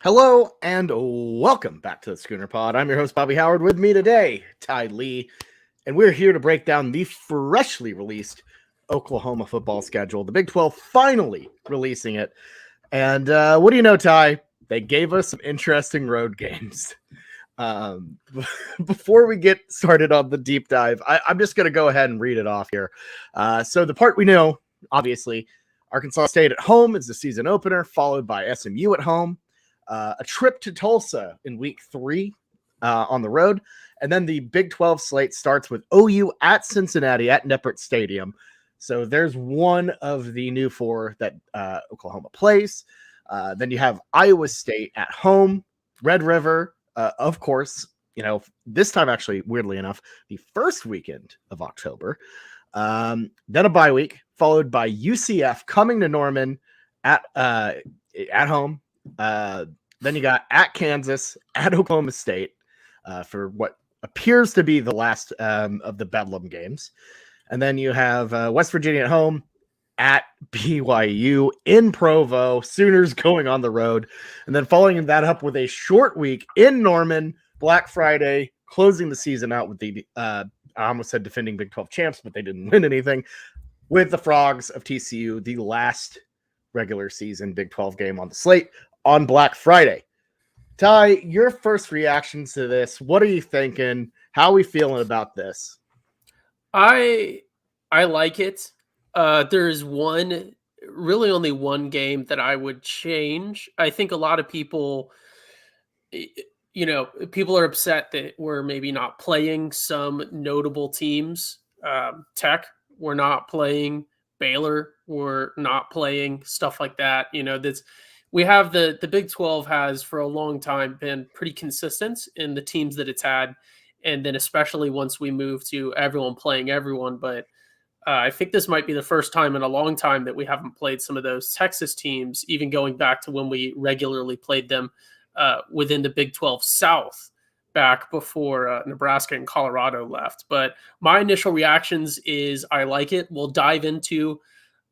Hello and welcome back to the Schooner Pod. I'm your host, Bobby Howard. With me today, Ty Lee, and we're here to break down the freshly released Oklahoma football schedule. The Big 12 finally releasing it. And what do you know, Ty? They gave us some interesting road games. Before we get started on the deep dive, I'm just going to go ahead and read it off here. So the part we know, obviously, Arkansas State at home is the season opener, followed by SMU at home. A trip to Tulsa in week 3 on the road. And then the Big 12 slate starts with OU at Cincinnati at Nippert Stadium. So there's one of the new 4 that Oklahoma plays. Then you have Iowa State at home, Red River, of course, this time actually, weirdly enough, the first weekend of October. Then a bye week, followed by UCF coming to Norman at home. Then you got at Kansas, at Oklahoma State for what appears to be the last of the Bedlam games. And then you have West Virginia at home, at BYU in Provo, Sooners going on the road. And then following that up with a short week in Norman, Black Friday, closing the season out with the, I almost said defending Big 12 champs, but they didn't win anything, with the Frogs of TCU, the last regular season Big 12 game on the slate on Black Friday. Ty, your first reactions to this, what are you thinking? How are we feeling about this? I like it. There's really only one game that I would change. I think a lot of people, people are upset that we're maybe not playing some notable teams. Tech, we're not playing. Baylor, we're not playing, stuff like that. We have the Big 12 has for a long time been pretty consistent in the teams that it's had. And then especially once we move to everyone playing everyone. But I think this might be the first time in a long time that we haven't played some of those Texas teams, even going back to when we regularly played them within the Big 12 South back before Nebraska and Colorado left. But my initial reactions is I like it. We'll dive into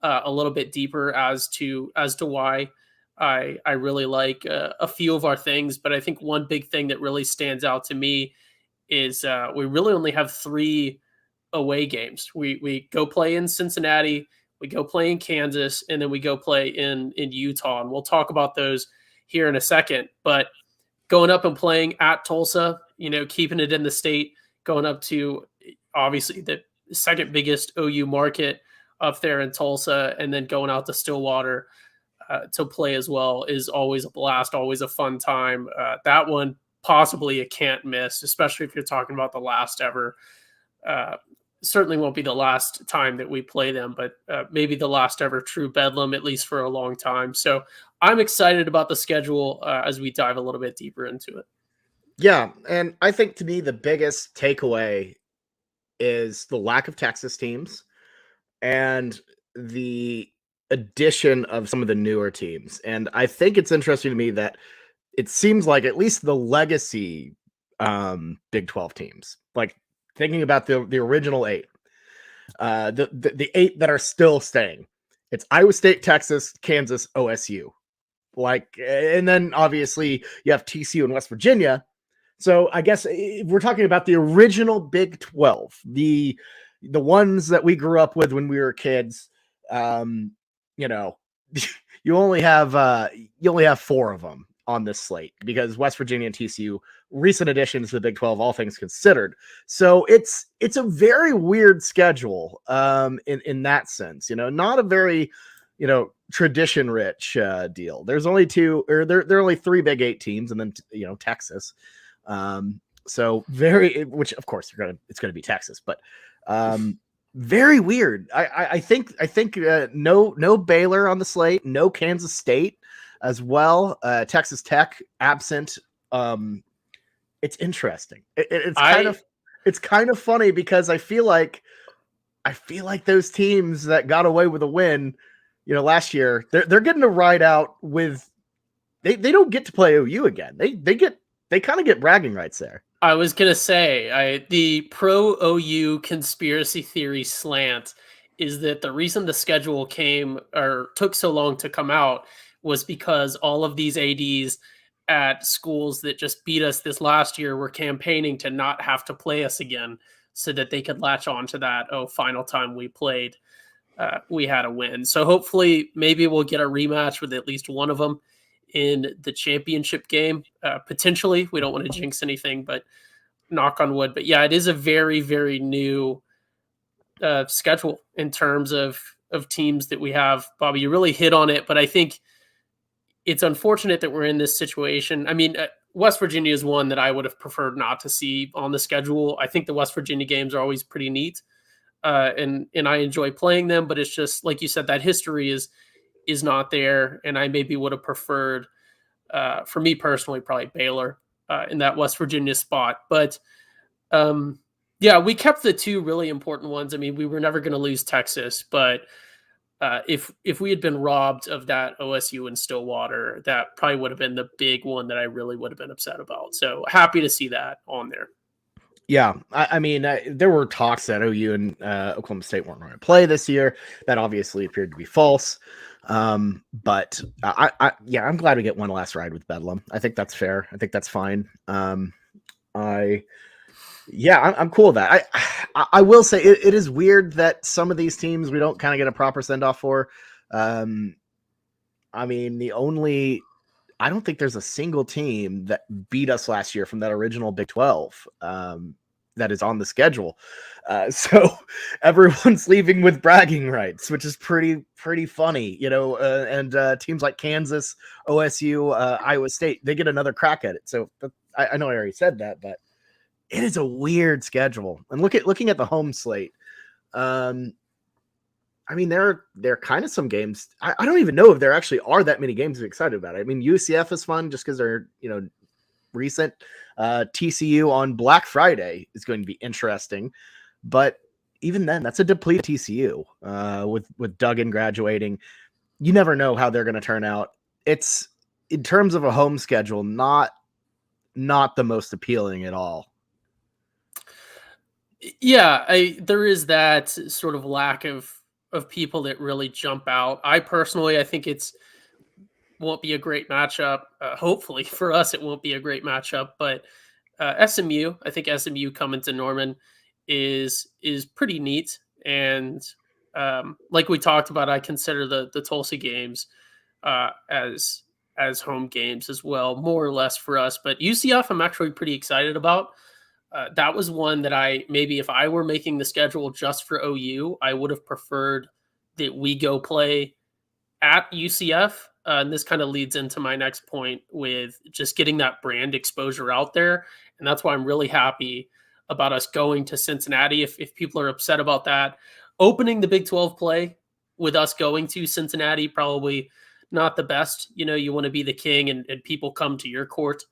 a little bit deeper as to why I really like a few of our things. But I think one big thing that really stands out to me is we really only have 3 away games. We go play in Cincinnati, we go play in Kansas, and then we go play in Utah. And we'll talk about those here in a second. But going up and playing at Tulsa, keeping it in the state, going up to obviously the second biggest OU market up there in Tulsa, and then going out to Stillwater to play as well is always a blast, always a fun time. That one, possibly a can't miss, especially if you're talking about the last ever. Certainly won't be the last time that we play them, but maybe the last ever true Bedlam, at least for a long time. So I'm excited about the schedule as we dive a little bit deeper into it. Yeah, and I think to me the biggest takeaway is the lack of Texas teams and the addition of some of the newer teams. And I think it's interesting to me that it seems like at least the legacy Big 12 teams, like thinking about the original 8, the 8 that are still staying, it's Iowa State, Texas, Kansas, OSU. And then obviously you have TCU and West Virginia. So I guess if we're talking about the original Big 12, the ones that we grew up with when we were kids, you only have 4 of them on this slate because West Virginia and TCU, recent additions to the Big 12, all things considered. So it's a very weird schedule in that sense, not a very, tradition rich deal. There's only 2, or there are only 3 Big 8 teams, and then, Texas. So which of course it's going to be Texas, but very weird. I think no Baylor on the slate, no Kansas State as well. Texas Tech absent. It's interesting. It's kind of It's kind of funny because I feel like those teams that got away with a win, last year, they're getting to ride out with they don't get to play OU again. They kind of get bragging rights there. I was gonna say, the pro OU conspiracy theory slant is that the reason the schedule came or took so long to come out was because all of these ADs at schools that just beat us this last year were campaigning to not have to play us again, so that they could latch on to that. Oh, final time we played, we had a win. So hopefully, maybe we'll get a rematch with at least one of them in the championship game. Potentially, we don't want to jinx anything, but knock on wood. But yeah, it is a very, very new schedule in terms of teams that we have. Bobby, you really hit on it, but I think it's unfortunate that we're in this situation. I mean, West Virginia is one that I would have preferred not to see on the schedule. I think the West Virginia games are always pretty neat, and I enjoy playing them. But it's just like you said, that history is not there, and I maybe would have preferred, for me personally, probably Baylor in that West Virginia spot. But yeah, we kept the two really important ones. I mean, we were never going to lose Texas, but if we had been robbed of that OSU and Stillwater, that probably would have been the big one that I really would have been upset about. So happy to see that on there. Yeah, I mean, there were talks that OU and Oklahoma State weren't going to play this year. That obviously appeared to be false. But I'm glad we get one last ride with Bedlam. I think that's fair. I think that's fine. I'm cool with that. I will say it is weird that some of these teams we don't kind of get a proper send off for. I mean, I don't think there's a single team that beat us last year from that original Big 12 that is on the schedule. So everyone's leaving with bragging rights, which is pretty funny, and teams like Kansas, OSU, Iowa State, they get another crack at it. So I know I already said that, but it is a weird schedule. And looking at the home slate. I mean, there are kind of some games. I don't even know if there actually are that many games to be excited about. I mean, UCF is fun just because they're, recent. TCU on Black Friday is going to be interesting. But even then, that's a depleted TCU with Duggan graduating. You never know how they're going to turn out. It's, in terms of a home schedule, not the most appealing at all. Yeah, there is that sort of lack of people that really jump out. I think won't be a great matchup. Hopefully for us, it won't be a great matchup. But SMU, I think SMU coming to Norman is pretty neat. And like we talked about, I consider the Tulsa games as home games as well, more or less for us. But UCF, I'm actually pretty excited about. That was one that maybe if I were making the schedule just for OU, I would have preferred that we go play at UCF. And this kind of leads into my next point with just getting that brand exposure out there. And that's why I'm really happy about us going to Cincinnati. If people are upset about that, opening the Big 12 play with us going to Cincinnati, probably not the best. You want to be the king and people come to your court.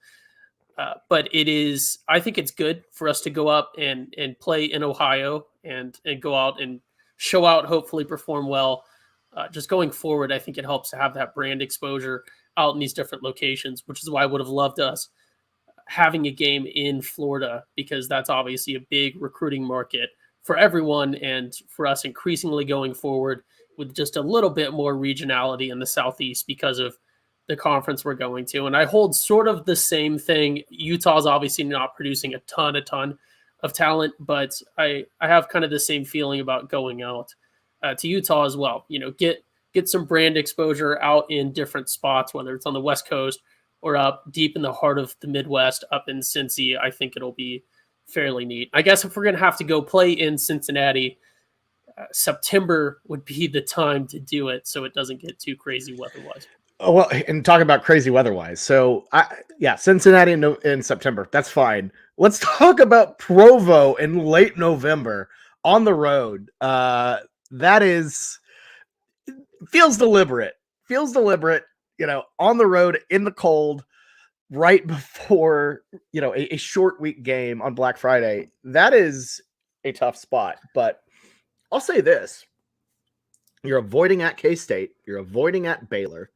But I think it's good for us to go up and play in Ohio and go out and show out, hopefully perform well. Just going forward, I think it helps to have that brand exposure out in these different locations, which is why I would have loved us having a game in Florida, because that's obviously a big recruiting market for everyone, and for us increasingly going forward with just a little bit more regionality in the Southeast because of the conference we're going to. And I hold sort of the same thing. Utah's obviously not producing a ton of talent, but I have kind of the same feeling about going out to Utah as well. Get some brand exposure out in different spots, whether it's on the West Coast or up deep in the heart of the Midwest, up in Cincy. I think it'll be fairly neat. I guess if we're going to have to go play in Cincinnati, September would be the time to do it, so it doesn't get too crazy weather-wise. Oh, well, and talk about crazy weather-wise. So, Cincinnati in September. That's fine. Let's talk about Provo in late November on the road. That feels deliberate. On the road in the cold. right before, a short week game on Black Friday, that is a tough spot. But I'll say this: you're avoiding at K-State, you're avoiding at Baylor,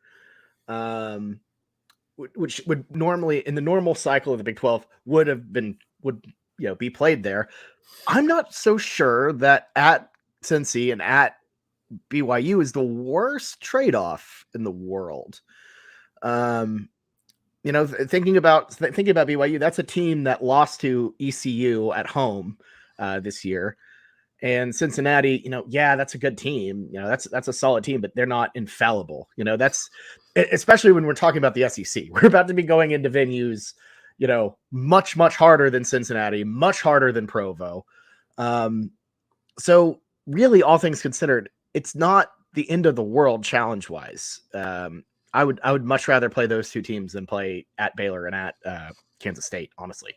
which would normally, in the normal cycle of the Big 12, would be played there. I'm not so sure that at Cincy and at BYU is the worst trade-off in the world. Thinking about BYU, that's a team that lost to ECU at home this year. And Cincinnati, that's a good team. That's a solid team, but they're not infallible. That's especially when we're talking about the SEC. We're about to be going into venues, much, much harder than Cincinnati, much harder than Provo. So really, all things considered, it's not the end of the world challenge-wise. I would much rather play those two teams than play at Baylor and at Kansas State, honestly.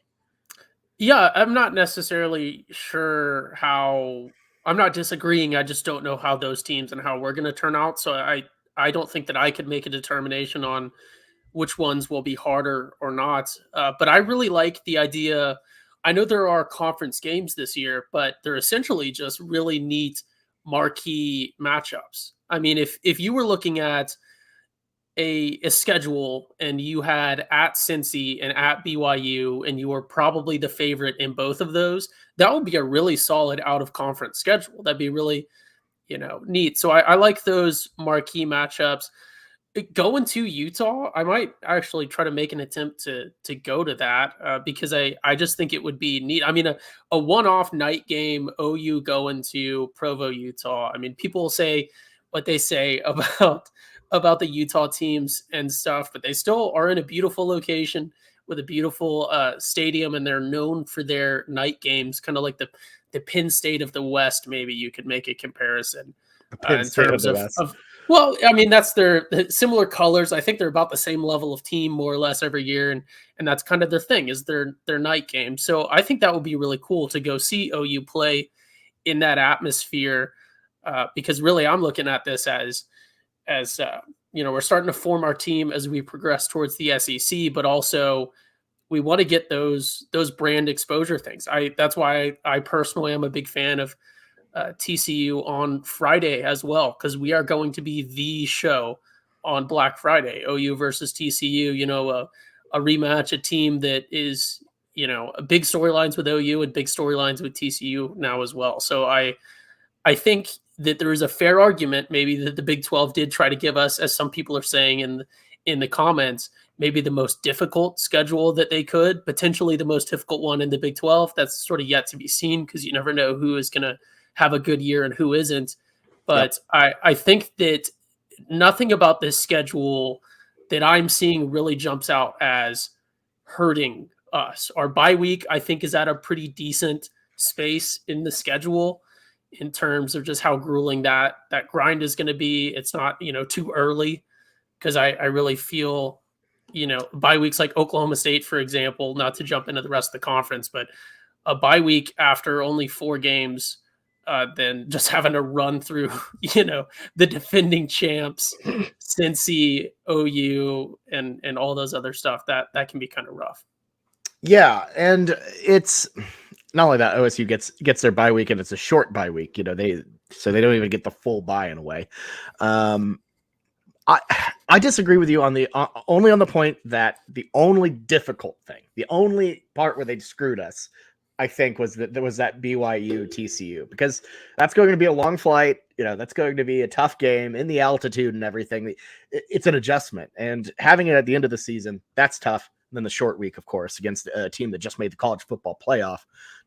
Yeah, I'm not necessarily sure how. I'm not disagreeing. I just don't know how those teams and how we're going to turn out. So I don't think that I could make a determination on which ones will be harder or not. But I really like the idea. I know there are conference games this year, but they're essentially just really neat marquee matchups. I mean, if you were looking at a schedule and you had at Cincy and at BYU and you were probably the favorite in both of those, that would be a really solid out of conference schedule. That'd be really, neat. So I like those marquee matchups. Going to Utah, I might actually try to make an attempt to go to that because I just think it would be neat. I mean, a one-off night game, OU going to Provo, Utah. I mean, people say what they say about the Utah teams and stuff, but they still are in a beautiful location with a beautiful stadium, and they're known for their night games, kind of like the Penn State of the West. Maybe you could make a comparison in terms of. Well, I mean, that's their similar colors. I think they're about the same level of team, more or less, every year, and that's kind of their thing, is their night game. So I think that would be really cool to go see OU play in that atmosphere, because really, I'm looking at this as we're starting to form our team as we progress towards the SEC, but also we want to get those brand exposure things. That's why I personally am a big fan of TCU on Friday as well, because we are going to be the show on Black Friday. OU versus TCU, a rematch, a team that is, a big storylines with OU and big storylines with TCU now as well. So I think that there is a fair argument maybe that the Big 12 did try to give us, as some people are saying in the comments, maybe the most difficult schedule that they could, potentially the most difficult one in the Big 12. That's sort of yet to be seen, because you never know who is going to have a good year and who isn't. But yep. I think that nothing about this schedule that I'm seeing really jumps out as hurting us. Our bye week, I think, is at a pretty decent space in the schedule in terms of just how grueling that grind is going to be. It's not, too early, because I really feel, bye weeks like Oklahoma State, for example, not to jump into the rest of the conference, but a bye week after only 4 games, than just having to run through, the defending champs, Cincy, OU, and all those other stuff. That can be kind of rough. Yeah, and it's not only that OSU gets their bye week, and it's a short bye week. They don't even get the full bye in a way. I disagree with you on the only on the point that the only difficult thing, the only part where they screwed us, I think, was that there was that BYU TCU, because that's going to be a long flight. That's going to be a tough game in the altitude and everything. It's an adjustment, and having it at the end of the season, that's tough. And then the short week, of course, against a team that just made the college football playoff,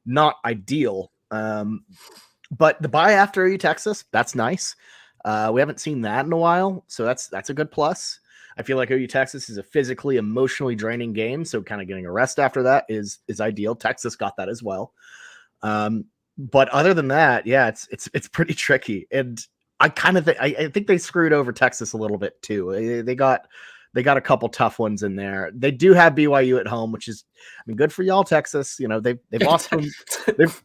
not ideal. But the bye after OU Texas, that's nice. We haven't seen that in a while, so that's a good plus. I feel like OU Texas is a physically, emotionally draining game, so kind of getting a rest after that is ideal. Texas got that as well. But other than that, yeah, it's pretty tricky, and I think they screwed over Texas a little bit too. They got They got a couple tough ones in there. They do have BYU at home, which is, I mean, good for y'all, Texas. You know, they've lost them. They've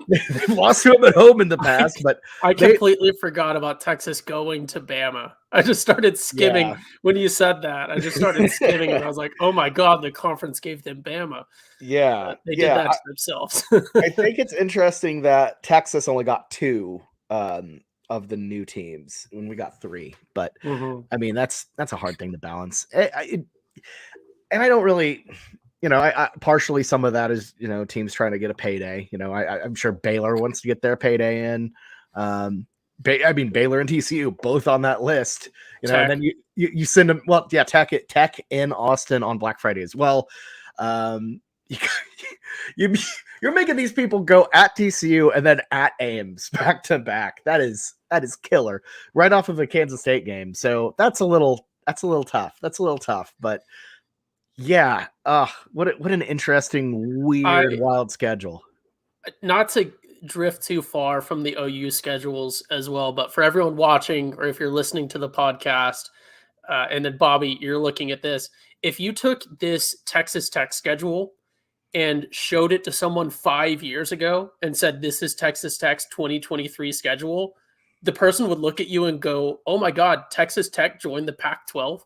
lost to them at home in the past, but I completely forgot about Texas going to Bama. I just started skimming when you said that. I just started skimming, and I was like, "Oh my god, the conference gave them Bama." Yeah, They did that to themselves. I think it's interesting that Texas only got 2 of the new teams when we got 3. But I mean, that's a hard thing to balance. And I don't really, you know, I partially some of that is, you know, teams trying to get a payday. You know, I'm sure Baylor wants to get their payday in. I mean, Baylor and TCU both on that list. You know, Tech. and then you send them. Well, yeah, Tech in Austin on Black Friday as well. You're making these people go at TCU and then at Ames back to back. That is killer, right off of a Kansas State game. So that's a little tough. But yeah, what an interesting, weird, wild schedule. Not to drift too far from the OU schedules as well, but for everyone watching, or if you're listening to the podcast, and then Bobby, you're looking at this. If you took this Texas Tech schedule and showed it to someone 5 years ago and said, "This is Texas Tech's 2023 schedule," the person would look at you and go, "Oh my God, Texas Tech joined the Pac-12."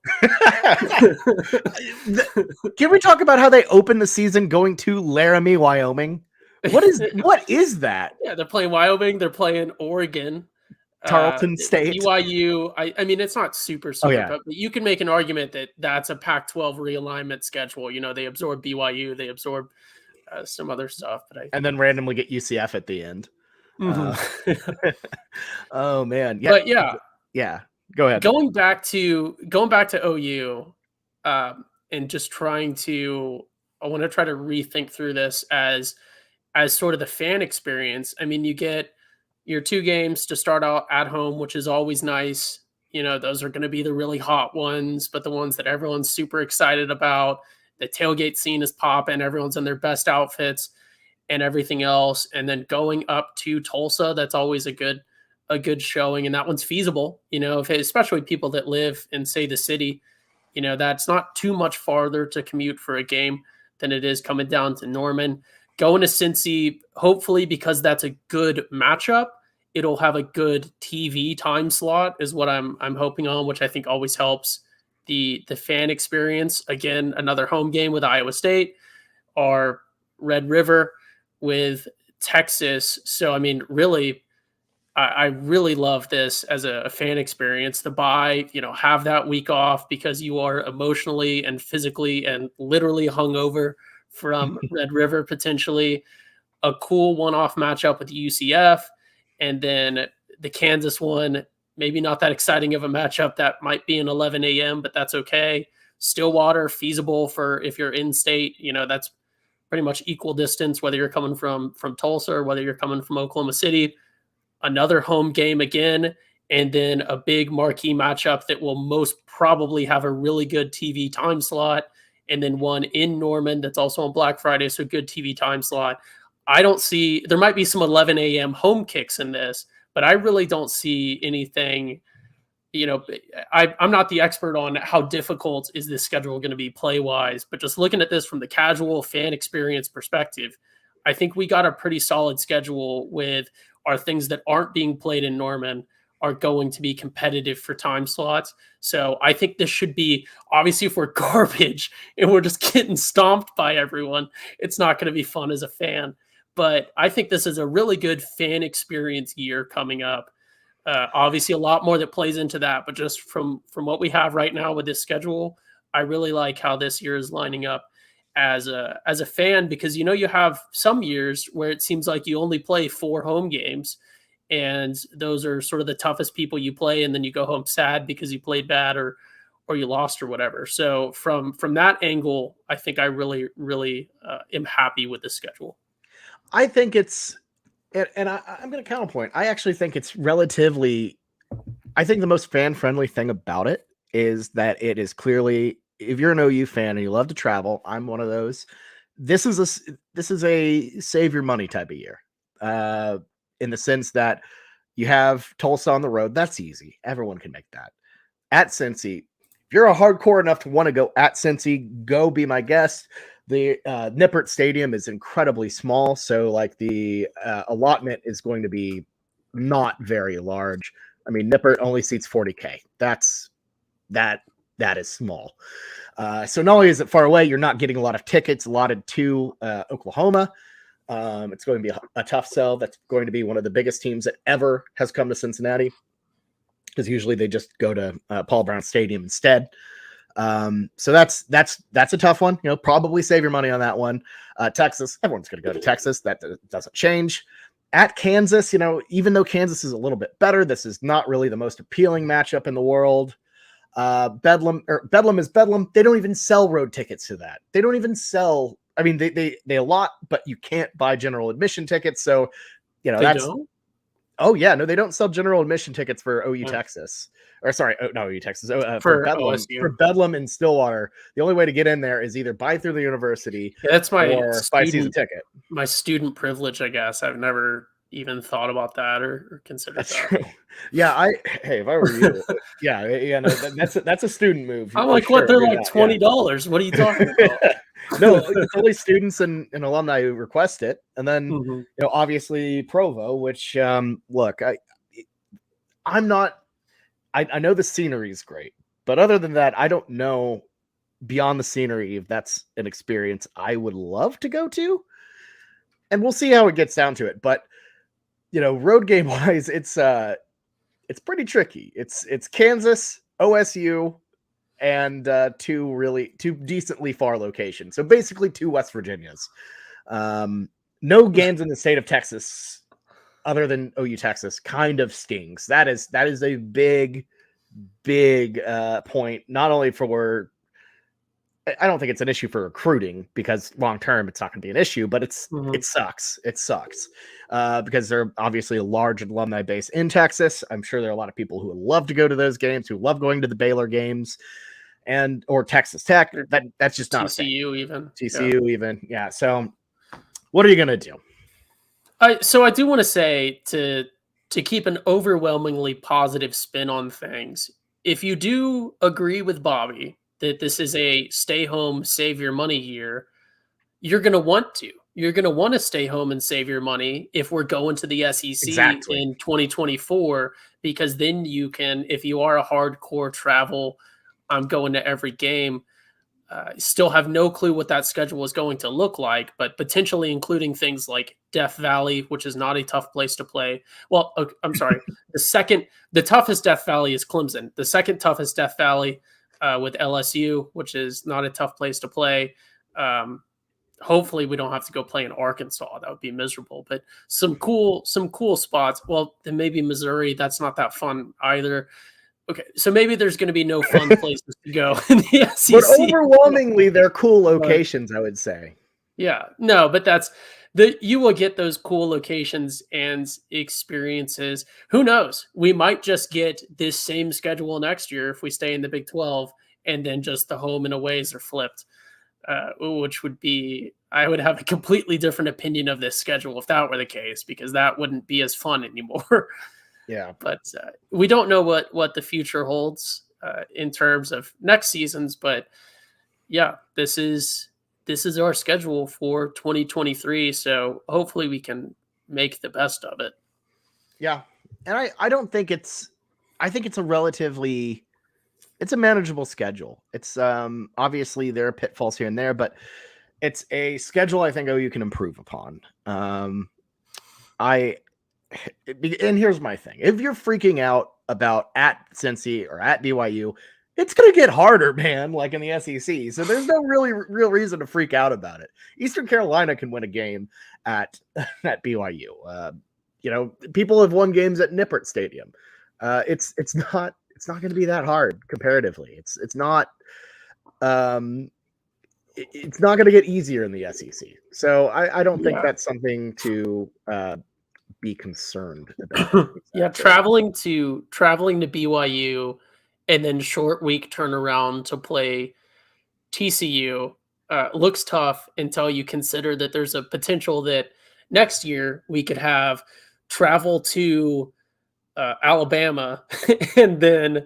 Can we talk about how they opened the season going to Laramie, Wyoming? What is that? Yeah, they're playing Wyoming. They're playing Oregon. Tarleton State. BYU. I mean, it's not super, but you can make an argument that that's a Pac-12 realignment schedule. You know, they absorb BYU, they absorb some other stuff, and then randomly get UCF at the end. Oh man, yeah, but yeah. Go ahead. Going back to OU, and just trying to, I want to try to rethink through this as sort of the fan experience. I mean, you get your 2 games to start out at home, which is always nice. You know, those are going to be the really hot ones, but the ones that everyone's super excited about. The tailgate scene is popping. Everyone's in their best outfits and everything else. And then going up to Tulsa, that's always a good showing. And that one's feasible, you know, especially people that live in, say, the city, you know, that's not too much farther to commute for a game than it is coming down to Norman. Going to Cincy, hopefully, because that's a good matchup, it'll have a good TV time slot is what I'm hoping on, which I think always helps the fan experience. Again, another home game with Iowa State or Red River with Texas. So, I mean, really, I really love this as a fan experience. The bye, you know, have that week off because you are emotionally and physically and literally hungover from Red River, potentially a cool one-off matchup with UCF, and then the Kansas one, maybe not that exciting of a matchup. That might be an 11 a.m., but that's okay. Stillwater, feasible for if you're in state, you know, that's pretty much equal distance, whether you're coming from Tulsa or whether you're coming from Oklahoma City. Another home game again, and then a big marquee matchup that will most probably have a really good TV time slot, and then one in Norman that's also on Black Friday, so good TV time slot. I don't see, there might be some 11 a.m. home kicks in this, but I really don't see anything, you know, I'm not the expert on how difficult is this schedule going to be play-wise, but just looking at this from the casual fan experience perspective, I think we got a pretty solid schedule with our things that aren't being played in Norman are going to be competitive for time slots. So I think this should be, obviously, if we're garbage and we're just getting stomped by everyone, it's not going to be fun as a fan. But I think this is a really good fan experience year coming up. Obviously, a lot more that plays into that, but just from what we have right now with this schedule, I really like how this year is lining up as a fan, because, you know, you have some years where it seems like you only play 4 home games, and those are sort of the toughest people you play, and then you go home sad because you played bad or you lost or whatever. So from that angle, I think I really am happy with the schedule. I think it's, and I'm going to counterpoint. I actually think it's relatively, I think the most fan-friendly thing about it is that it is clearly, if you're an OU fan and you love to travel, I'm one of those. This is a save your money type of year, in the sense that you have Tulsa on the road. That's easy. Everyone can make that. At Cincy, if you're a hardcore enough to want to go at Cincy, go be my guest. The Nippert Stadium is incredibly small, so like the allotment is going to be not very large. I mean, Nippert only seats 40K. That is small. So not only is it far away, you're not getting a lot of tickets allotted to Oklahoma. It's going to be a tough sell. That's going to be one of the biggest teams that ever has come to Cincinnati, because usually they just go to Paul Brown Stadium instead. So that's a tough one. Probably save your money on that one. Texas, everyone's going to go to Texas. That doesn't change. At Kansas, even though Kansas is a little bit better, this is not really the most appealing matchup in the world. Bedlam is Bedlam. They don't even sell road tickets to that. They don't even sell. I mean, they allot, but you can't buy general admission tickets. So, They that's. don't? Oh yeah, no, they don't sell general admission tickets for OU Yeah. Texas, or sorry, not OU Texas. For Bedlam. OSU. For Bedlam in Stillwater, the only way to get in there is either buy through the university, Yeah, that's my or buy a season ticket. My student privilege, I guess. I've never even thought about that or considered That's that. true. Yeah, if I were you, yeah, no, that's a student move. I'm for like, what? sure. They're like $20. What are you talking about? No, it's only students and alumni who request it, and then Mhm. obviously Provo, which look, I'm not. I know the scenery is great, but other than that, I don't know beyond the scenery if that's an experience I would love to go to. And we'll see how it gets down to it. But road game wise, it's pretty tricky. It's Kansas, OSU, and two decently far locations. So basically 2 West Virginias. No games in the state of Texas other than OU Texas kind of stings. That is a big point, not only for I don't think it's an issue for recruiting, because long term it's not going to be an issue, but it sucks. It sucks because they're obviously a large alumni base in Texas. I'm sure there are a lot of people who would love to go to those games, who love going to the Baylor games, or Texas Tech. That's just not TCU a thing. even. TCU even. Yeah. So what are you going to do? So I do want to say to keep an overwhelmingly positive spin on things. If you do agree with Bobby that this is a stay home, save your money year, you're going to want to. You're going to want to stay home and save your money if we're going to the SEC in 2024, because then you can, if you are a hardcore travel, I'm going to every game, still have no clue what that schedule is going to look like, but potentially including things like Death Valley, which is not a tough place to play. Well, I'm sorry. The toughest Death Valley is Clemson. The second toughest Death Valley with LSU, which is not a tough place to play. Hopefully we don't have to go play in Arkansas. That would be miserable, but some cool spots. Well, then maybe Missouri. That's not that fun either. Okay, so maybe there's going to be no fun places to go in the SEC. But overwhelmingly, they're cool locations, I would say. Yeah, no, but you will get those cool locations and experiences. Who knows? We might just get this same schedule next year if we stay in the Big 12, and then just the home and aways are flipped, which would be, I would have a completely different opinion of this schedule if that were the case, because that wouldn't be as fun anymore. Yeah, but we don't know what the future holds in terms of next seasons. But yeah, this is our schedule for 2023. So hopefully we can make the best of it. Yeah, and I don't think I think it's a manageable schedule. It's obviously there are pitfalls here and there, but it's a schedule I think OU can improve upon. And here's my thing. If you're freaking out about at Cincy or at BYU, it's going to get harder, man, like in the SEC. So there's no real reason to freak out about it. Eastern Carolina can win a game at BYU. People have won games at Nippert Stadium. It's not going to be that hard comparatively. It's not going to get easier in the SEC. So I don't think that's something to be concerned about. Yeah, traveling to BYU and then short week turnaround to play TCU looks tough until you consider that there's a potential that next year we could have travel to Alabama and then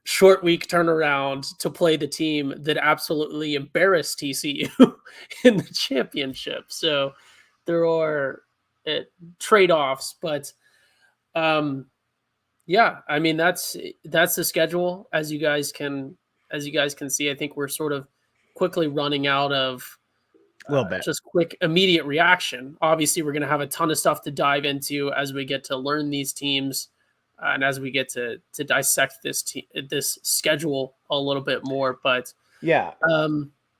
short week turnaround to play the team that absolutely embarrassed TCU in the championship. So there are trade-offs, but yeah, I mean that's the schedule as you guys can see. I think we're sort of quickly running out of A little bit. just quick immediate reaction. Obviously, we're going to have a ton of stuff to dive into as we get to learn these teams and as we get to dissect this schedule a little bit more. But yeah,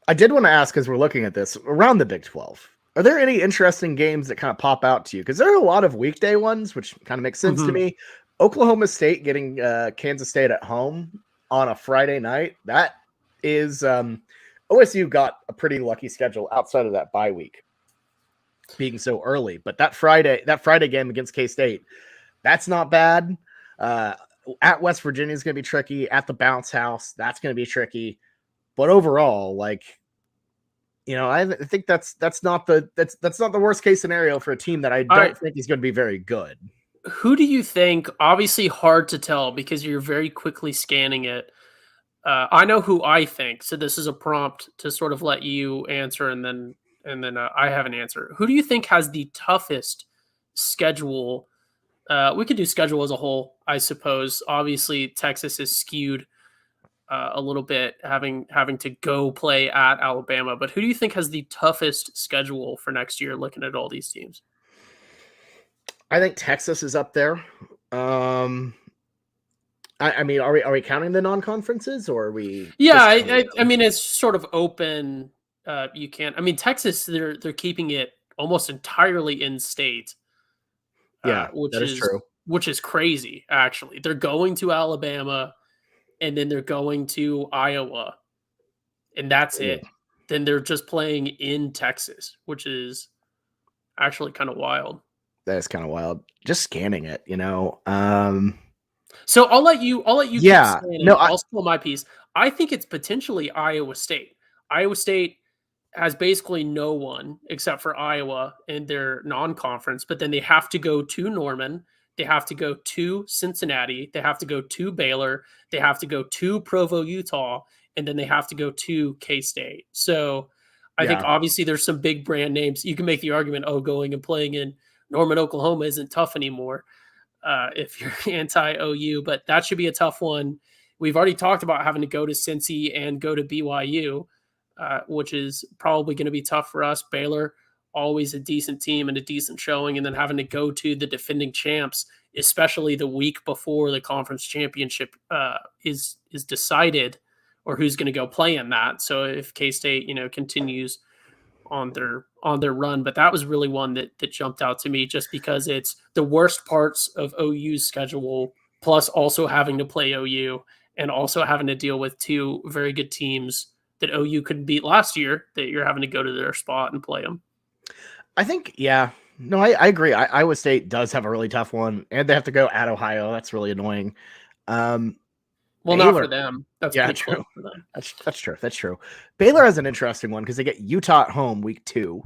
I did want to ask, as we're looking at this around the Big 12, are there any interesting games that kind of pop out to you? Because there are a lot of weekday ones, which kind of makes sense to me. Oklahoma State getting Kansas State at home on a Friday night. That is OSU got a pretty lucky schedule outside of that bye week being so early. But that Friday game against K-State, that's not bad. At West Virginia is going to be tricky. At the Bounce House, that's going to be tricky. But overall, like, I think that's not the worst case scenario for a team that I don't think is going to be very good. Who do you think? Obviously, hard to tell because you're very quickly scanning it. I know who I think. So this is a prompt to sort of let you answer, and then I have an answer. Who do you think has the toughest schedule? We could do schedule as a whole, I suppose. Obviously, Texas is skewed a little bit, having to go play at Alabama. But who do you think has the toughest schedule for next year? Looking at all these teams, I think Texas is up there. I mean, are we counting the non-conferences, or are we? Yeah, I mean, it's sort of open. You can't. I mean, Texas, they're keeping it almost entirely in state. Yeah, which is true. Which is crazy. Actually, they're going to Alabama, and then they're going to Iowa, and that's it. Then they're just playing in Texas, which is actually kind of wild. That is kind of wild. Just scanning it, So I'll let you. Yeah, I'll spill my piece. I think it's potentially Iowa State. Iowa State has basically no one except for Iowa in their non-conference, but then they have to go to Norman. They have to go to Cincinnati. They have to go to Baylor. They have to go to Provo, Utah, and then they have to go to K-State. So I think obviously there's some big brand names. You can make the argument, going and playing in Norman, Oklahoma isn't tough anymore if you're anti-OU, but that should be a tough one. We've already talked about having to go to Cincy and go to BYU, which is probably going to be tough for us. Baylor, always a decent team and a decent showing, and then having to go to the defending champs, especially the week before the conference championship is decided, or who's going to go play in that. So if K-State, continues on their run, but that was really one that jumped out to me just because it's the worst parts of OU's schedule, plus also having to play OU and also having to deal with two very good teams that OU couldn't beat last year, that you're having to go to their spot and play them. I think, I agree. Iowa State does have a really tough one, and they have to go at Ohio. That's really annoying. Well, Baylor, not for them. That's true. For them. That's true. That's true. Baylor has an interesting one because they get Utah at home week 2.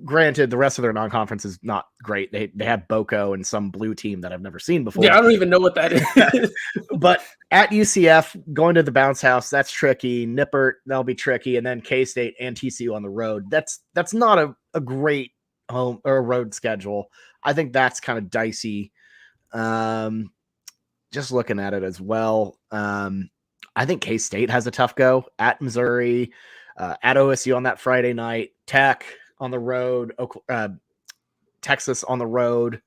Granted, the rest of their non-conference is not great. They have Boko and some blue team that I've never seen before. Yeah, I don't even know what that is. But at UCF, going to the Bounce House, that's tricky. Nippert, that'll be tricky. And then K-State and TCU on the road. That's not a great home or road schedule. I think that's kind of dicey. Just looking at it as well. I think K-State has a tough go at Missouri, at OSU on that Friday night, Tech on the road, Texas on the road.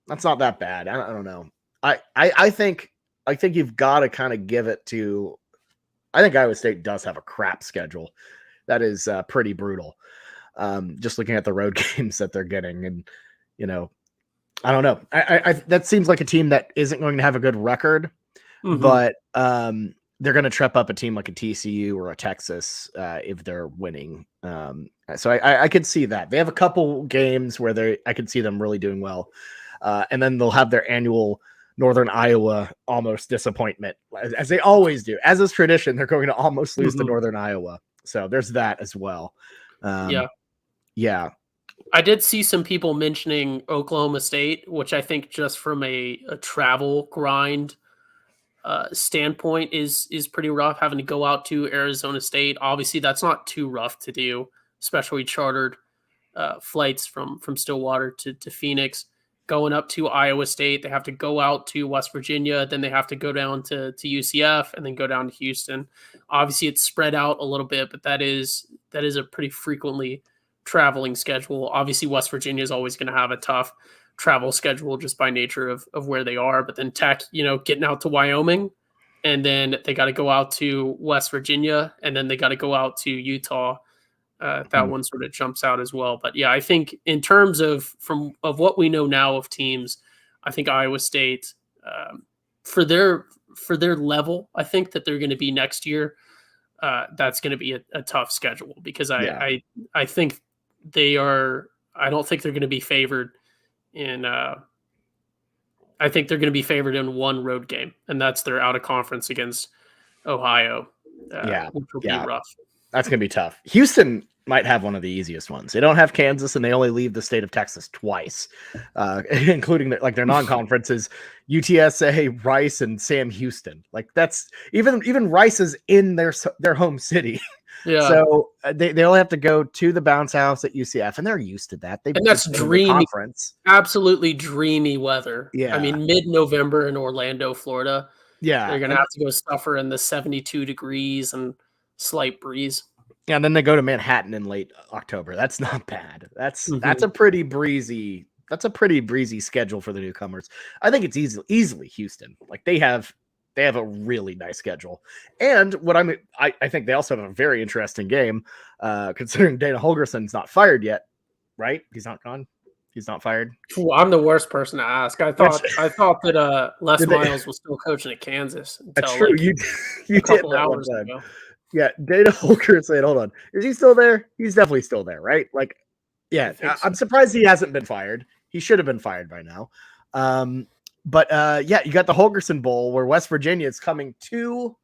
That's not that bad. I don't know. I think you've got to kind of give it to. I think Iowa State does have a crap schedule. That is pretty brutal. Just looking at the road games that they're getting, and I don't know. I that seems like a team that isn't going to have a good record, but they're going to trip up a team like a TCU or a Texas if they're winning. So I could see that. They have a couple games where I could see them really doing well. And then they'll have their annual Northern Iowa almost disappointment, as they always do. As is tradition, they're going to almost lose to Northern Iowa. So there's that as well. Yeah. I did see some people mentioning Oklahoma State, which I think just from a travel grind standpoint is pretty rough, having to go out to Arizona State. Obviously, that's not too rough to do, especially chartered flights from Stillwater to Phoenix. Going up to Iowa State, they have to go out to West Virginia, then they have to go down to UCF, and then go down to Houston. Obviously, it's spread out a little bit, but that is a pretty frequently traveling schedule. Obviously, West Virginia is always going to have a tough travel schedule just by nature of where they are. But then Tech, getting out to Wyoming, and then they got to go out to West Virginia, and then they got to go out to Utah. That one sort of jumps out as well. But yeah, I think in terms of what we know now of teams, I think Iowa State, for their level, I think that they're going to be next year. That's going to be a tough schedule, because I think they are. I don't think they're going to be favored in. I think they're going to be favored in one road game, and that's their out of conference against Ohio. Which will be rough. That's going to be tough. Houston might have one of the easiest ones. They don't have Kansas, and they only leave the state of Texas twice, including their non-conferences, UTSA, Rice, and Sam Houston. Like, that's even Rice is in their home city. Yeah. So they only have to go to the bounce house at UCF, and they're used to that. And that's dreamy, absolutely dreamy weather. Yeah. I mean, mid-November in Orlando, Florida. Yeah. They're going to have to go suffer in the 72 degrees and slight breeze. Yeah, and then they go to Manhattan in late October. That's not bad. That's a pretty breezy. That's a pretty breezy schedule for the newcomers. I think it's easily Houston. Like, they have a really nice schedule. And I think they also have a very interesting game, considering Dana Holgerson's not fired yet, right? He's not gone. He's not fired. I'm the worst person to ask. I thought that Les Miles was still coaching at Kansas. That's true. You a couple hours ago. Yeah, Dana Holgerson. Hold on. Is he still there? He's definitely still there, right? Like, yeah, I'm surprised he hasn't been fired. He should have been fired by now. But yeah, you got the Holgerson Bowl, where West Virginia is coming to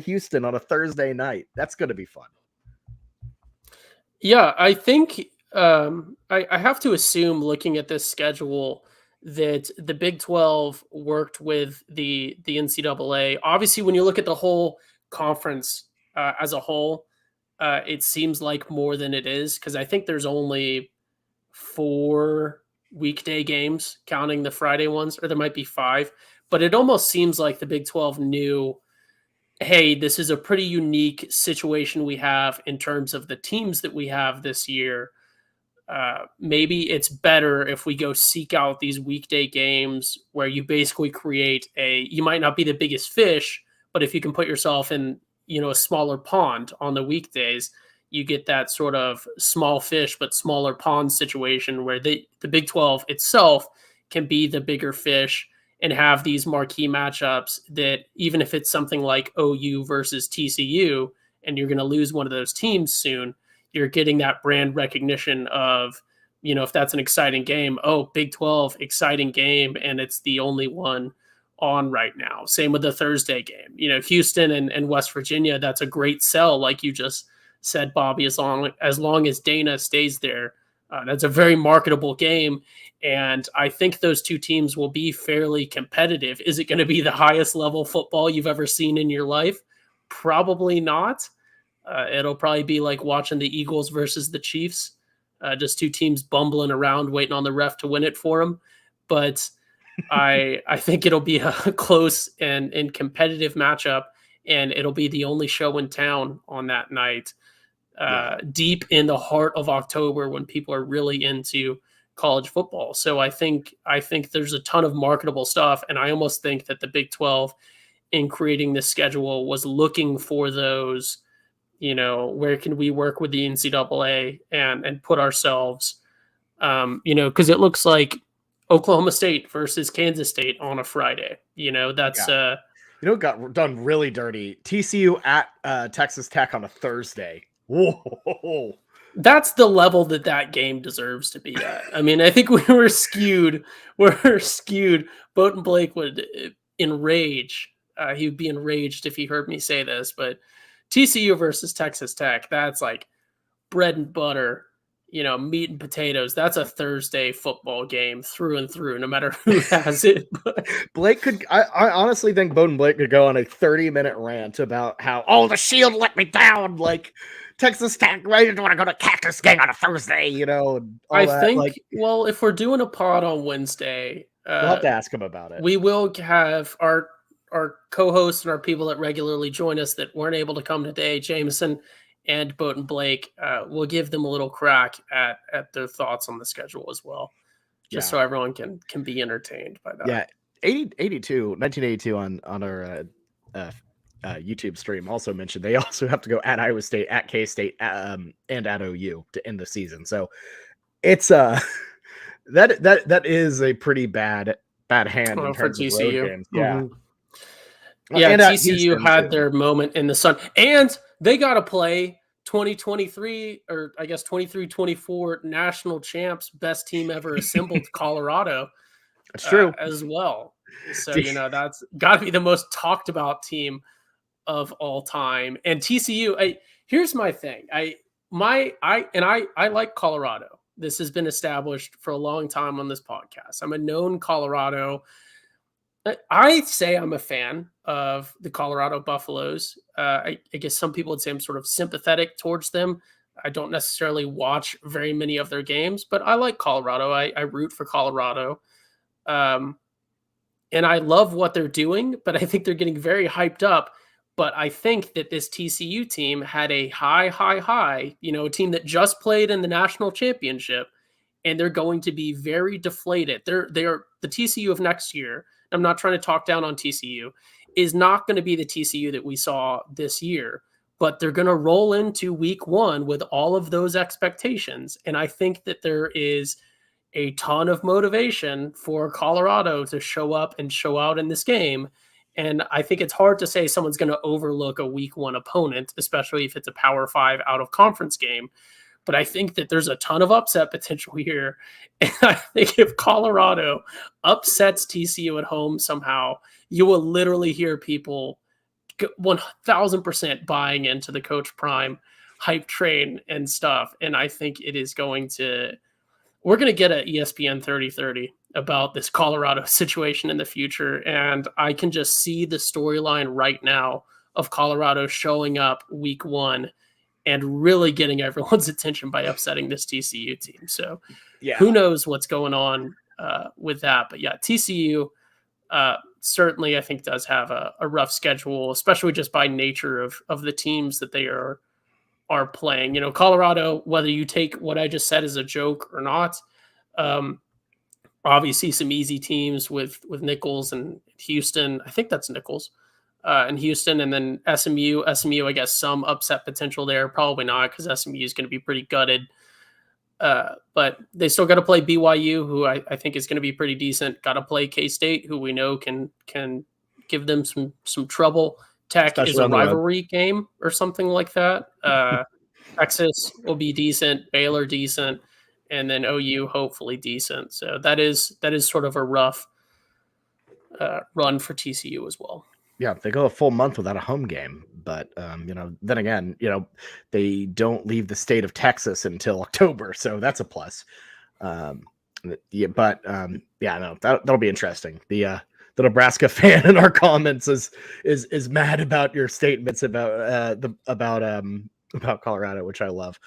Houston on a Thursday night. That's going to be fun. Yeah, I think I have to assume, looking at this schedule, that the Big 12 worked with the NCAA. Obviously, when you look at the whole conference as a whole, it seems like more than it is, because I think there's only 4 weekday games, counting the Friday ones, or there might be 5. But it almost seems like the Big 12 knew, hey, this is a pretty unique situation we have in terms of the teams that we have this year. Maybe it's better if we go seek out these weekday games where you basically create you might not be the biggest fish, but if you can put yourself in, a smaller pond on the weekdays, you get that sort of small fish but smaller pond situation where the Big 12 itself can be the bigger fish and have these marquee matchups that, even if it's something like OU versus TCU, and you're going to lose one of those teams soon, you're getting that brand recognition of, if that's an exciting game, Big 12, exciting game, and it's the only one on right now. Same with the Thursday game. Houston and West Virginia, that's a great sell, like you just said, Bobby, as long as Dana stays there. That's a very marketable game, and I think those two teams will be fairly competitive. Is it going to be the highest level football you've ever seen in your life? Probably not. It'll probably be like watching the Eagles versus the Chiefs, just two teams bumbling around waiting on the ref to win it for them. But I think it'll be a close and competitive matchup, and it'll be the only show in town on that night. Deep in the heart of October, when people are really into college football. So I think there's a ton of marketable stuff, and I almost think that the Big 12, in creating this schedule, was looking for those, where can we work with the NCAA and put ourselves, because it looks like Oklahoma State versus Kansas State on a Friday. That's it got done really dirty. TCU at Texas Tech on a Thursday. Whoa. That's the level that game deserves to be at. I mean, I think we were skewed. Bowden Blake would enrage. He would be enraged if he heard me say this, but TCU versus Texas Tech, that's like bread and butter, meat and potatoes. That's a Thursday football game through and through, no matter who has it. Blake could, I honestly think Bowden Blake could go on a 30-minute rant about how, the Shield let me down. Like, Texas Tech, I didn't want to go to Cactus game on a Thursday, and all I that. think, Like, well, if we're doing a pod on Wednesday, we'll have to ask him about it. we will have our co-hosts and our people that regularly join us that weren't able to come today, Jameson and Bowden Blake. We'll give them a little crack at their thoughts on the schedule as well, just so everyone can be entertained by that. Yeah, 1982 on our YouTube stream also mentioned they also have to go at Iowa State, at K-State, and at OU to end the season. So it's that is a pretty bad hand in terms of road games. Yeah. Mm-hmm. Yeah, and TCU had their moment in the sun, and they got to play 2023, or I guess 23-24 national champs, best team ever assembled, Colorado. That's true as well. So that's got to be the most talked about team of all time. And TCU, here's my thing. I like Colorado. This has been established for a long time on this podcast. I'm a known Colorado. I say I'm a fan of the Colorado Buffaloes. I guess some people would say I'm sort of sympathetic towards them. I don't necessarily watch very many of their games, but I like Colorado. I root for Colorado. And I love what they're doing, but I think they're getting very hyped up. But I think that this TCU team had a high, a team that just played in the national championship, and they're going to be very deflated. They are the TCU of next year. I'm not trying to talk down on TCU, is not going to be the TCU that we saw this year, but they're going to roll into week one with all of those expectations. And I think that there is a ton of motivation for Colorado to show up and show out in this game. And I think it's hard to say someone's going to overlook a week one opponent, especially if it's a Power 5 out of conference game. But I think that there's a ton of upset potential here. And I think if Colorado upsets TCU at home somehow, you will literally hear people 1,000% buying into the Coach Prime hype train and stuff. And I think it is we're going to get an ESPN 3030 about this Colorado situation in the future. And I can just see the storyline right now of Colorado showing up week one and really getting everyone's attention by upsetting this TCU team. So who knows what's going on with that. But yeah, TCU certainly I think does have a rough schedule, especially just by nature of the teams that they are playing. Colorado, whether you take what I just said as a joke or not, obviously some easy teams with Nichols and Houston. I think that's Nichols. And Houston, and then SMU, I guess some upset potential there. Probably not, because SMU is going to be pretty gutted. But they still got to play BYU, who I think is going to be pretty decent. Got to play K-State, who we know can give them some trouble. Tech especially is a rivalry game or something like that. Texas will be decent, Baylor decent, and then OU hopefully decent. So that is sort of a rough run for TCU as well. Yeah, they go a full month without a home game, but then again, they don't leave the state of Texas until October, so that's a plus. That'll be interesting. The Nebraska fan in our comments is mad about your statements about Colorado, which I love.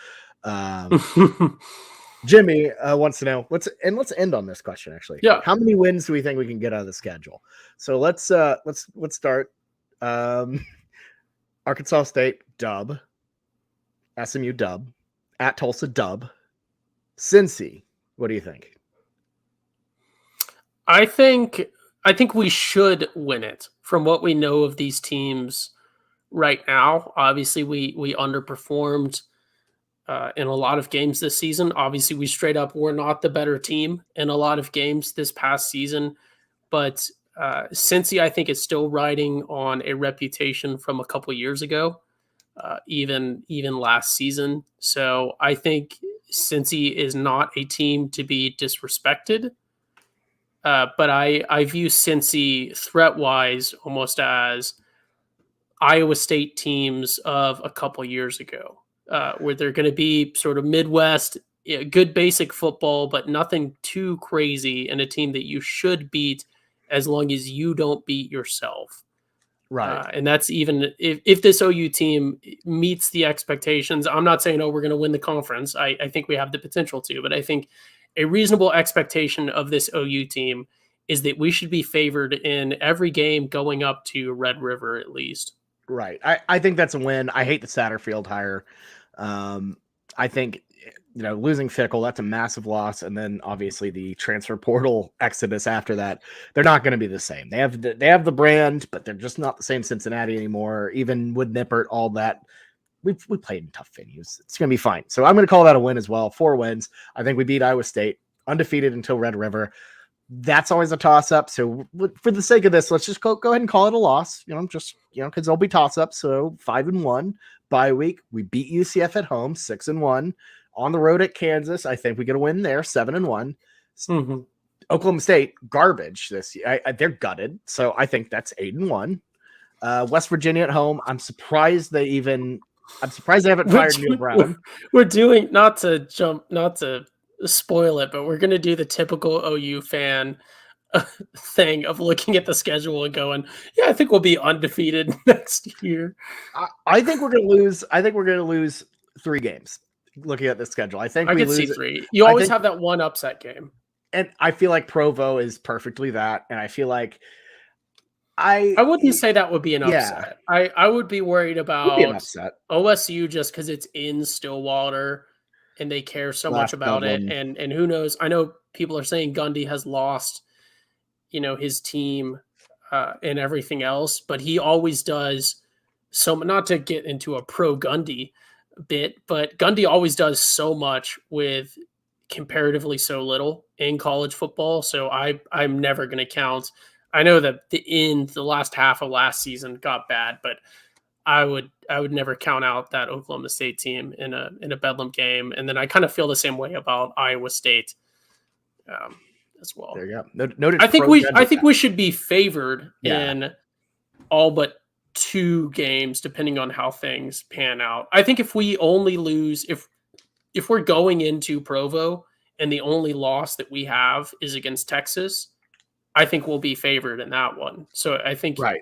Jimmy wants to know let's end on this question actually. Yeah. How many wins do we think we can get out of the schedule? So let's start. Arkansas State dub, SMU dub, at Tulsa dub, Cincy. What do you think? I think we should win it from what we know of these teams right now. Obviously, we underperformed in a lot of games this season. Obviously, we straight up were not the better team in a lot of games this past season. But Cincy, I think, is still riding on a reputation from a couple years ago, even last season. So I think Cincy is not a team to be disrespected. But I view Cincy threat-wise almost as Iowa State teams of a couple years ago, where they're going to be sort of Midwest good basic football, but nothing too crazy, and a team that you should beat as long as you don't beat yourself. Right. And that's even if this OU team meets the expectations. I'm not saying, oh, we're going to win the conference. I think we have the potential to, but I think a reasonable expectation of this OU team is that we should be favored in every game going up to Red River at least. Right. I think that's a win. I hate the Satterfield hire. I think, losing Fickle, that's a massive loss. And then obviously the transfer portal exodus after that, they're not going to be the same. They have the brand, but they're just not the same Cincinnati anymore. Even with Nippert, all that. We played in tough venues. It's going to be fine. So I'm going to call that a win as well. 4 wins. I think we beat Iowa State, undefeated until Red River. That's always a toss-up. So for the sake of this, let's just go ahead and call it a loss. Because there'll be toss-ups. So 5-1 bye week. We beat UCF at home, 6-1 on the road at Kansas. I think we get a win there, 7-1. Mm-hmm. Oklahoma State garbage this year. They're gutted. So I think that's 8-1. West Virginia at home. I'm surprised they haven't fired Neil Brown. We're doing not to spoil it, but we're going to do the typical OU fan thing of looking at the schedule and going, yeah, I think we'll be undefeated next year. I think we're going to lose. I think we're going to lose 3 games looking at the schedule. I think I we could lose see 3. You always have that one upset game. And I feel like Provo is perfectly that. And I feel like I wouldn't say that would be an upset. I would be worried about an upset. OSU just because it's in Stillwater and they care so much about it. And who knows? I know people are saying Gundy has lost, his team and everything else, but he always does so. Not to get into a pro Gundy bit, but Gundy always does so much with comparatively so little in college football. So I'm never going to count. I know that the last half of last season got bad, but I would never count out that Oklahoma State team in a Bedlam game. And then I kind of feel the same way about Iowa State as well. There you go. Noted. I think we should be favored in all but 2 games, depending on how things pan out. I think if we only lose, if we're going into Provo and the only loss that we have is against Texas, I think we'll be favored in that one. So I think, right.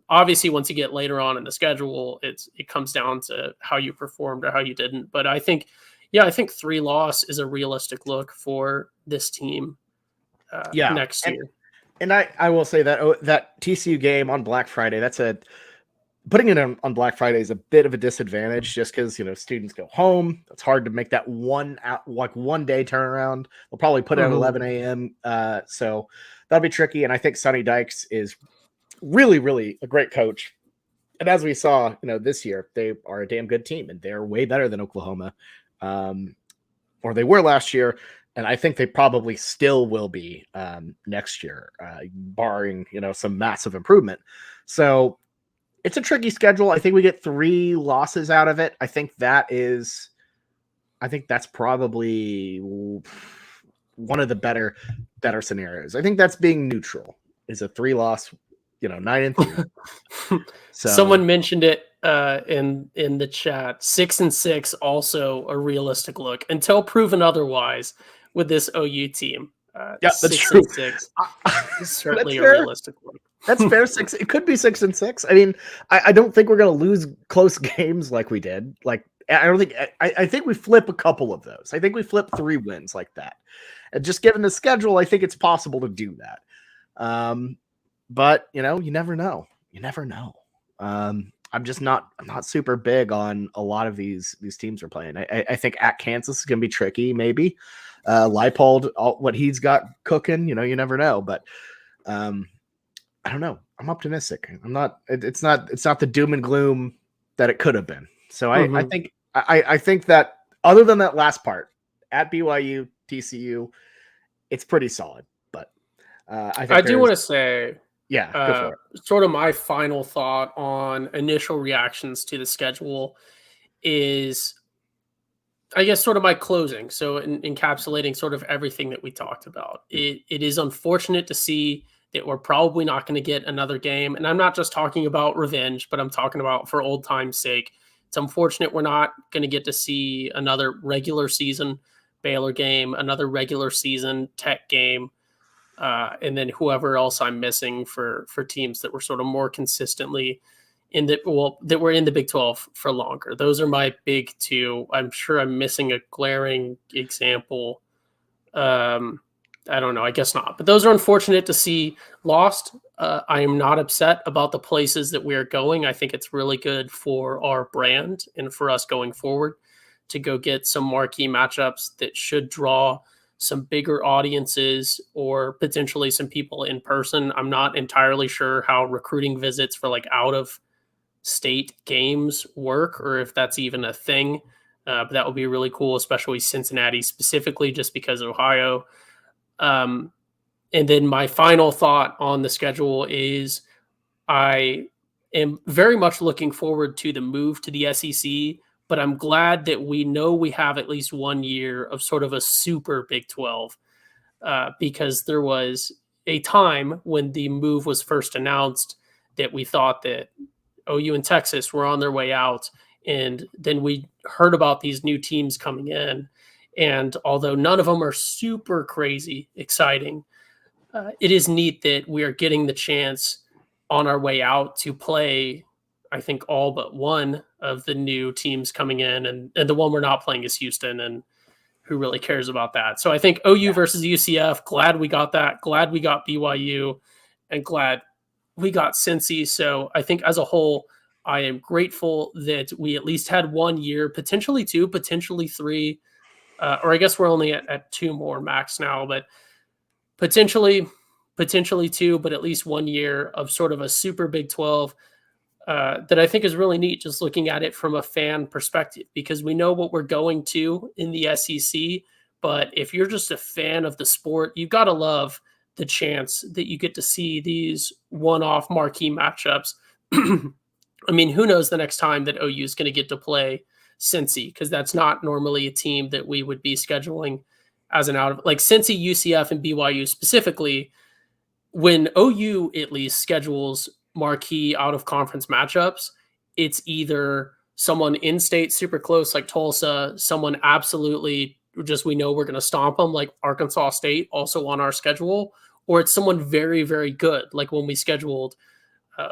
Obviously, once you get later on in the schedule, it comes down to how you performed or how you didn't. But I think 3 loss is a realistic look for this team next year. And I will say that TCU game on Black Friday, putting it on Black Friday is a bit of a disadvantage just because, students go home. It's hard to make that one day turnaround. They'll probably put it at 11 a.m. So that'll be tricky. And I think Sonny Dykes is really, really a great coach. And as we saw, this year, they are a damn good team and they're way better than Oklahoma. Or they were last year. And I think they probably still will be next year, barring, some massive improvement. So it's a tricky schedule. I think we get 3 losses out of it. I think that's probably one of the better scenarios. I think that's being neutral is a 3-loss, 9-3. So someone mentioned it in the chat. 6-6, also a realistic look until proven otherwise with this OU team. That's true. 6 is certainly a realistic look. That's fair. 6. It could be 6-6. I mean, I don't think we're going to lose close games like we did. Like, I think we flip a couple of those. I think we flip 3 wins like that. And just given the schedule, I think it's possible to do that. But you never know. You never know. I'm not super big on a lot of these teams we're playing. I think at Kansas is going to be tricky. Maybe Leipold, what he's got cooking, you never know, but I don't know. I'm optimistic. It's not the doom and gloom that it could have been. So I think that other than that last part at BYU, TCU, it's pretty solid, but I do want to say, go for it. Sort of my final thought on initial reactions to the schedule is, I guess, sort of my closing. So encapsulating sort of everything that we talked about. It is unfortunate to see that we're probably not going to get another game. And I'm not just talking about revenge, but I'm talking about for old time's sake, It's unfortunate we're not going to get to see another regular season Baylor game, another regular season Tech game, and then whoever else I'm missing for teams that were sort of more consistently that were in the Big 12 for longer. Those are my big two. I'm sure I'm missing a glaring example. I don't know. I guess not. But those are unfortunate to see lost. I am not upset about the places that we are going. I think it's really good for our brand and for us going forward to go get some marquee matchups that should draw some bigger audiences or potentially some people in person. I'm not entirely sure how recruiting visits for like out of state games work or if that's even a thing. But that would be really cool, especially Cincinnati specifically, just because Ohio. And then my final thought on the schedule is I am very much looking forward to the move to the SEC, but I'm glad that we know we have at least 1 year of sort of a super Big 12 because there was a time when the move was first announced that we thought that OU and Texas were on their way out. And then we heard about these new teams coming in. And although none of them are super crazy exciting, it is neat that we are getting the chance on our way out to play, I think, all but one of the new teams coming in. And the one we're not playing is Houston. And who really cares about that? So I think OU versus UCF, glad we got that. Glad we got BYU and glad we got Cincy. So I think as a whole, I am grateful that we at least had 1 year, potentially 2, potentially 3, or I guess we're only at 2 more max now, but potentially 2, but at least 1 year of sort of a super Big 12 that I think is really neat just looking at it from a fan perspective, because we know what we're going to in the SEC. But if you're just a fan of the sport, you got to love the chance that you get to see these one-off marquee matchups. I mean, who knows the next time that OU is going to get to play Cincy, because that's not normally a team that we would be scheduling as an out of like Cincy, UCF, and BYU specifically. When OU at least schedules marquee out of conference matchups, it's either someone in state super close like Tulsa, someone absolutely just we know we're going to stomp them like Arkansas State also on our schedule, or it's someone very, very good like when we scheduled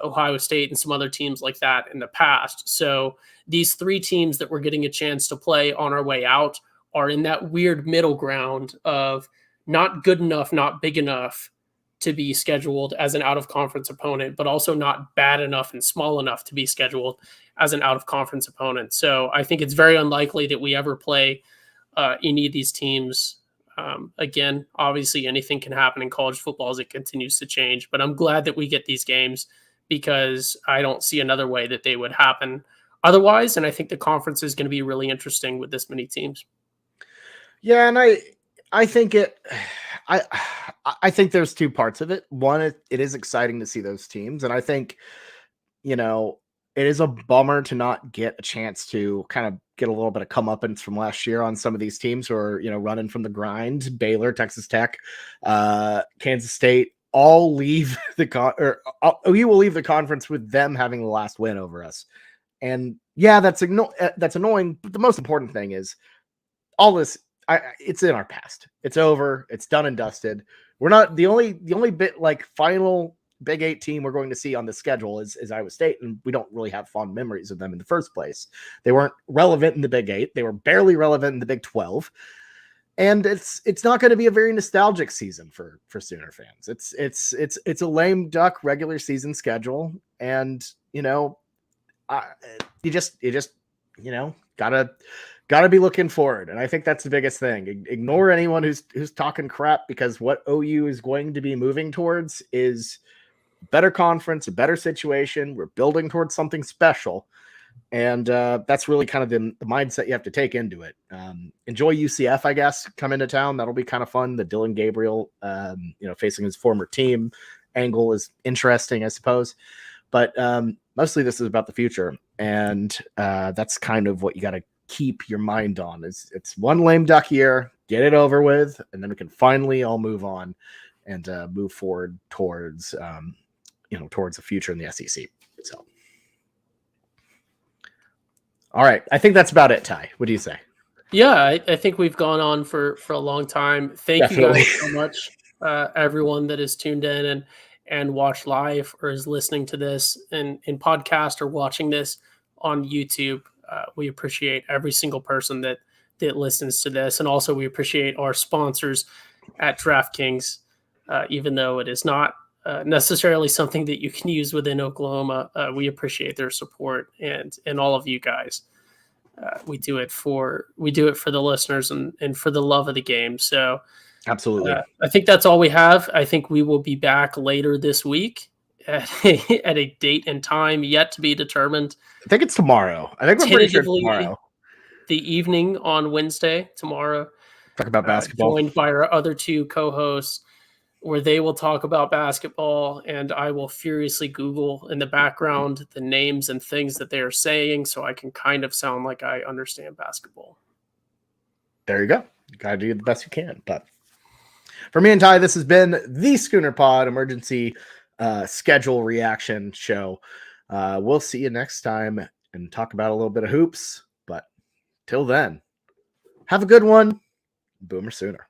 Ohio State and some other teams like that in the past. So these 3 teams that we're getting a chance to play on our way out are in that weird middle ground of not good enough, not big enough to be scheduled as an out-of-conference opponent, but also not bad enough and small enough to be scheduled as an out-of-conference opponent. So I think it's very unlikely that we ever play any of these teams again. Obviously, anything can happen in college football as it continues to change, but I'm glad that we get these games because I don't see another way that they would happen otherwise. And I think the conference is going to be really interesting with this many teams. Yeah, and I think I think there's 2 parts of it. One, it is exciting to see those teams, and I think it is a bummer to not get a chance to kind of get a little bit of comeuppance from last year on some of these teams who are running from the grind. Baylor, Texas Tech, Kansas State all leave we will leave the conference with them having the last win over us, and yeah, that's annoying. But the most important thing is all this. It's in our past. It's over. It's done and dusted. We're not the only bit like final Big 8 team we're going to see on the schedule is Iowa State, and we don't really have fond memories of them in the first place. They weren't relevant in the Big 8. They were barely relevant in the Big 12, and it's not going to be a very nostalgic season for Sooner fans. It's a lame duck regular season schedule, and you just gotta be looking forward. And I think that's the biggest thing. Ignore anyone who's talking crap, because what OU is going to be moving towards is a better conference, a better situation. We're building towards something special. And that's really kind of the mindset you have to take into it. Enjoy UCF, I guess, come into town. That'll be kind of fun. The Dylan Gabriel, facing his former team angle is interesting, I suppose. But mostly this is about the future. And that's kind of what you got to keep your mind on. It's one lame duck year, get it over with, and then we can finally all move on and move forward towards towards the future in the SEC. So All right. I think that's about it, Ty. What do you say? Yeah, I think we've gone on for a long time. Thank you Definitely. guys so much, everyone that is tuned in and watched live or is listening to this in podcast or watching this on YouTube. We appreciate every single person that listens to this, and also we appreciate our sponsors at DraftKings, even though it is not necessarily something that you can use within Oklahoma. We appreciate their support and all of you guys. We do it for the listeners and for the love of the game. So Absolutely. I think that's all we have. I think we will be back later this week at a date and time yet to be determined. I think it's tomorrow. I think we're pretty sure it's Tentatively, tomorrow. the evening on Wednesday, tomorrow. Talk about basketball. Joined by our other two co-hosts, where they will talk about basketball, and I will furiously Google in the background the names and things that they are saying so I can kind of sound like I understand basketball. There you go. You got to do the best you can. But for me and Ty, this has been the Schooner Pod emergency schedule reaction show. We'll see you next time and talk about a little bit of hoops. But till then, have a good one. Boomer Sooner.